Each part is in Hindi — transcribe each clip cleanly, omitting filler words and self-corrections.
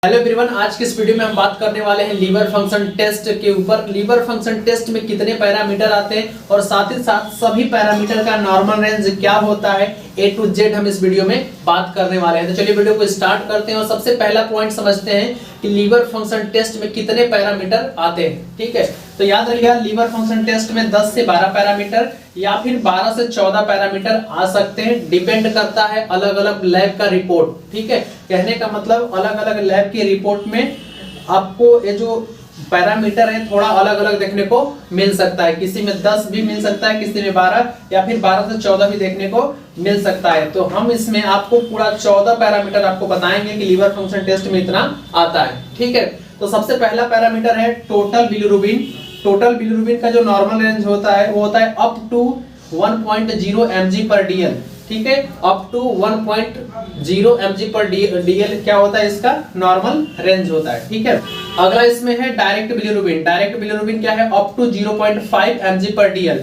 हेलो एवरीवन, आज की इस वीडियो में हम बात करने वाले हैं लीवर फंक्शन टेस्ट के ऊपर। लीवर फंक्शन टेस्ट में कितने पैरामीटर आते हैं और साथ ही साथ सभी पैरामीटर का नॉर्मल रेंज क्या होता है, A to Z हम इस वीडियो में बात करने वाले हैं। तो चलिए वीडियो को स्टार्ट करते हैं और सबसे पहला पॉइंट समझते हैं कि लीवर फंक्शन टेस्ट में कितने पैरामीटर आते हैं। ठीक है, तो याद रखिएगा लीवर फंक्शन टेस्ट में 10 से 12 पैरामीटर या फिर 12 से 14 पैरामीटर आ सकते हैं, डिपेंड करता है अलग अलग लैब का रिपोर्ट। ठीक है, कहने का मतलब अलग अलग लैब की रिपोर्ट में आपको ये जो पैरामीटर है थोड़ा अलग अलग देखने को मिल सकता है। किसी में 10 भी मिल सकता है, किसी में 12 या फिर 12 से 14 भी देखने को मिल सकता है। तो हम इसमें आपको पूरा 14 पैरामीटर आपको बताएंगे कि लीवर फंक्शन टेस्ट में इतना आता है। ठीक है, तो सबसे पहला पैरामीटर है टोटल बिलिरुबिन। टोटल बिलिरुबिन का जो नॉर्मल रेंज होता है वो होता है अप टू 1.0 mg/dl। ठीक है, अप टू 1.0 mg/dl क्या होता है, इसका नॉर्मल रेंज होता है। ठीक है, अगला इसमें है डायरेक्ट बिलिरुबिन। डायरेक्ट बिलिरुबिन क्या है, अप टू 0.5 mg/dl।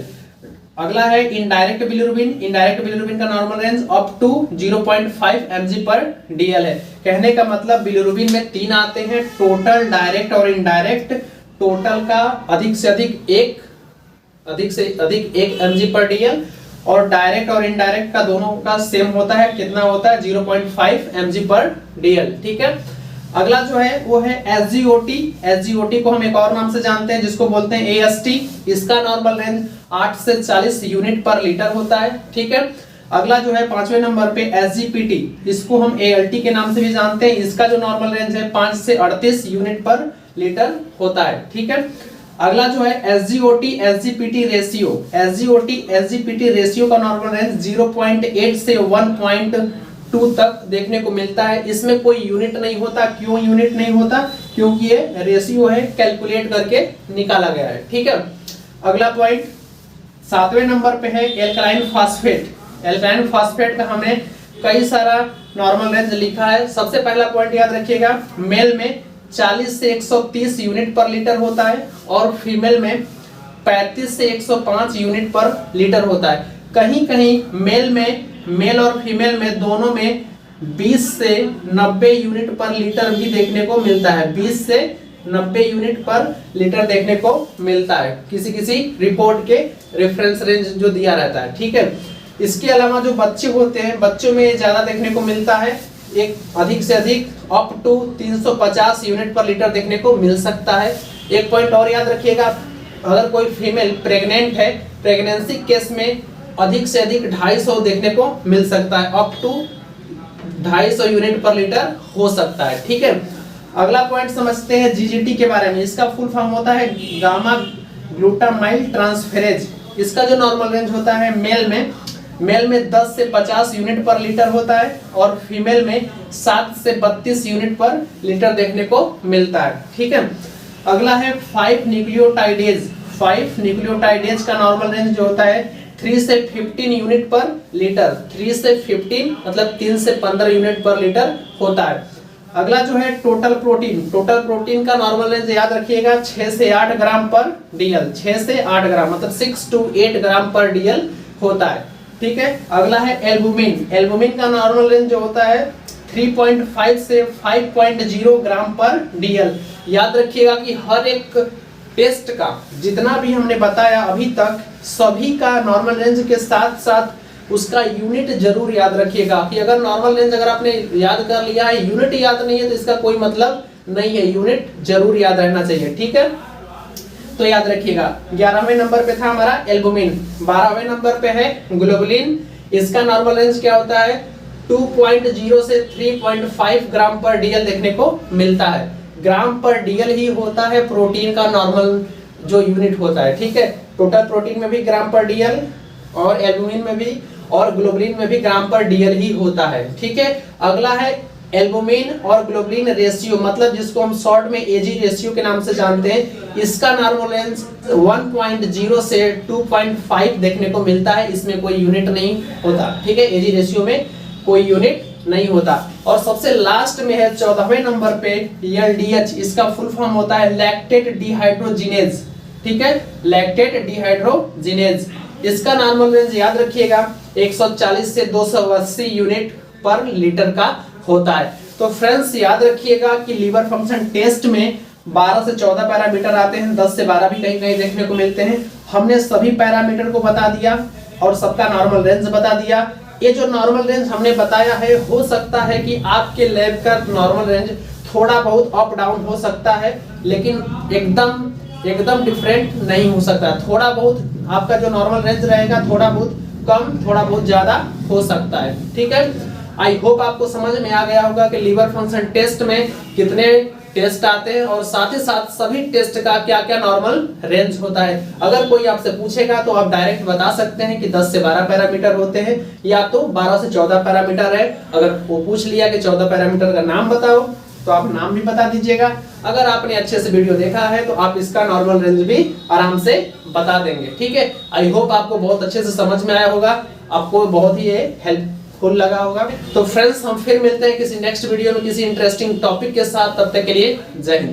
अगला है इनडायरेक्ट बिलिरुबिन। इनडायरेक्ट बिलिरुबिन का normal range up to 0.5 mg/dl है। कहने का मतलब बिलिरुबिन में 3 आते हैं, टोटल, डायरेक्ट और इनडायरेक्ट। टोटल का अधिक से अधिक 1 mg/dl और डायरेक्ट और इनडायरेक्ट का दोनों का सेम होता है। कितना होता है, 0.5 mg/dl। ठीक है, अगला जो है वो है SGOT। SGOT को हम एक और नाम से जानते हैं जिसको बोलते हैं AST। इसका नॉर्मल रेंज 8 से 40 यूनिट पर लीटर होता है। ठीक है, अगला जो है 5वें नंबर पे SGPT, इसको हम ALT के नाम से भी जानते हैं। इसका जो नॉर्मल रेंज है 5 से 38 यूनिट पर लीटर होता है। ठीक है, अगला जो है SGOT SGPT ratio. SGOT SGPT ratio का नॉर्मल रेंज 0.8 से 1.2 तक देखने को मिलता है। इसमें कोई यूनिट नहीं होता। क्यों यूनिट नहीं होता, क्योंकि ये रेशियो है, कैलकुलेट करके निकाला गया है। ठीक है, अगला पॉइंट 7वें नंबर पे है एल्कलाइन फास्फेट। एल्कलाइन फास्फेट का हमने कई सारा नॉर्मल रेंज लिखा है। सबसे पहला पॉइंट याद रखिएगा, मेल में 40 से 130 यूनिट पर लीटर होता है और फीमेल में 35 से 105 यूनिट पर लीटर होता है। कहीं कहीं मेल और फीमेल में दोनों में 20 से 90 यूनिट पर लीटर भी देखने को मिलता है। 20 से 90 यूनिट पर लीटर देखने को मिलता है किसी किसी रिपोर्ट के रेफरेंस रेंज जो दिया रहता है। ठीक है, इसके अलावा जो बच्चे होते हैं, बच्चों में ज्यादा देखने को मिलता है, एक अधिक से अधिक अप टू 350 यूनिट पर लीटर देखने को मिल सकता है। एक पॉइंट और याद रखिएगा, अगर कोई फीमेल प्रेग्नेंट है, प्रेगनेंसी केस में अधिक से अधिक 250 देखने को मिल सकता है, अप टू 250 यूनिट पर लीटर हो सकता है। ठीक है, अगला पॉइंट समझते हैं GGT के बारे में। इसका फुल फॉर्म होता है गामा ग्लूटामाइल ट्रांसफेरेज। इसका जो नॉर्मल रेंज होता है मेल में 10 से 50 यूनिट पर लीटर होता है और फीमेल में 7 से 32 यूनिट पर लीटर देखने को मिलता है। ठीक है, अगला है 5 न्यूक्लियोटाइडेज। 5 न्यूक्लियोटाइडेज का नॉर्मल रेंज जो होता है 3 से 15 यूनिट पर लीटर। 3 से 15 मतलब 3 से 15 यूनिट पर लीटर होता है। अगला जो है टोटल प्रोटीन। टोटल प्रोटीन का नॉर्मल रेंज याद रखिएगा 6 से 8 ग्राम पर DL। 6 से 8 ग्राम मतलब 6 to 8 ग्राम पर DL होता है। ठीक है, अगला है एल्बुमिन। एल्बुमिन का नॉर्मल रेंज जो होता है 3.5 से 5.0 ग्राम पर DL। याद रखिएगा कि हर एक टेस्ट का जितना भी हमने बताया अभी तक, सभी का नॉर्मल रेंज के साथ साथ उसका यूनिट जरूर याद रखिएगा कि अगर नॉर्मल रेंज अगर आपने याद कर लिया है, यूनिट याद नहीं है तो इसका कोई मतलब नहीं है। यूनिट जरूर याद रहना चाहिए। ठीक है, तो याद रखिएगा 11वें नंबर पे था हमारा एल्बुमिन। 12वें नंबर पे है ग्लोबुलिन। इसका नॉर्मल रेंज क्या होता है, 2.0 से 3.5 ग्राम पर DL देखने को मिलता है। ग्राम पर DL ही होता है प्रोटीन का नॉर्मल जो यूनिट होता है। ठीक है, टोटल प्रोटीन में भी ग्राम पर DL और एल्बुमिन में भी और ग्लोबुलिन में भी ग्राम पर DL ही होता है। ठीक है, अगला है एल्बुमिन और ग्लोबुलिन रेशियो, मतलब जिसको हम शॉर्ट में AG रेशियो के नाम से जानते हैं। इसका नॉर्मल रेंज 1.0 से 2.5 देखने को मिलता है। इसमें कोई यूनिट नहीं होता। ठीक है, AG रेशियो में कोई यूनिट नहीं होता। और सबसे लास्ट में है 14वें नंबर पे LDH। इसका फुल फॉर्म होता है लैक्टेट डिहाइड्रोजिनेज। ठीक है, लैक्टेट डिहाइड्रोजिनेज। इसका नॉर्मल रेंज याद रखिएगा 140 से 280 यूनिट पर लीटर का होता है। तो फ्रेंड्स याद रखिएगा कि लीवर फंक्शन टेस्ट में 12 से 14 पैरामीटर आते हैं, 10 से 12 भी कहीं कहीं देखने को मिलते हैं। हमने सभी पैरामीटर को बता दिया और सबका नॉर्मल रेंज बता दिया। ये जो नॉर्मल रेंज हमने बताया है, हो सकता है कि आपके लैब का नॉर्मल रेंज थोड़ा बहुत अप डाउन हो सकता है, लेकिन एकदम डिफरेंट नहीं हो सकता। थोड़ा बहुत आपका जो नॉर्मल रेंज रहेगा थोड़ा बहुत कम थोड़ा बहुत ज्यादा हो सकता है। ठीक है, आई होप आपको समझ में आ गया होगा कि लीवर फंक्शन टेस्ट में कितने टेस्ट आते हैं और साथ ही साथ सभी टेस्ट का क्या क्या नॉर्मल रेंज होता है। अगर कोई आपसे पूछेगा तो आप डायरेक्ट बता सकते हैं कि 10 से 12 पैरामीटर होते हैं या तो 12 से 14 पैरामीटर है। अगर वो पूछ लिया कि 14 पैरामीटर का नाम बताओ तो आप नाम भी बता दीजिएगा। अगर आपने अच्छे से वीडियो देखा है तो आप इसका नॉर्मल रेंज भी आराम से बता देंगे। ठीक है, आई होप आपको बहुत अच्छे से समझ में आया होगा, आपको बहुत ही हेल्पफुल लगा होगा। तो फ्रेंड्स हम फिर मिलते हैं किसी नेक्स्ट वीडियो में किसी इंटरेस्टिंग टॉपिक के साथ। तब तक के लिए जय हिंद।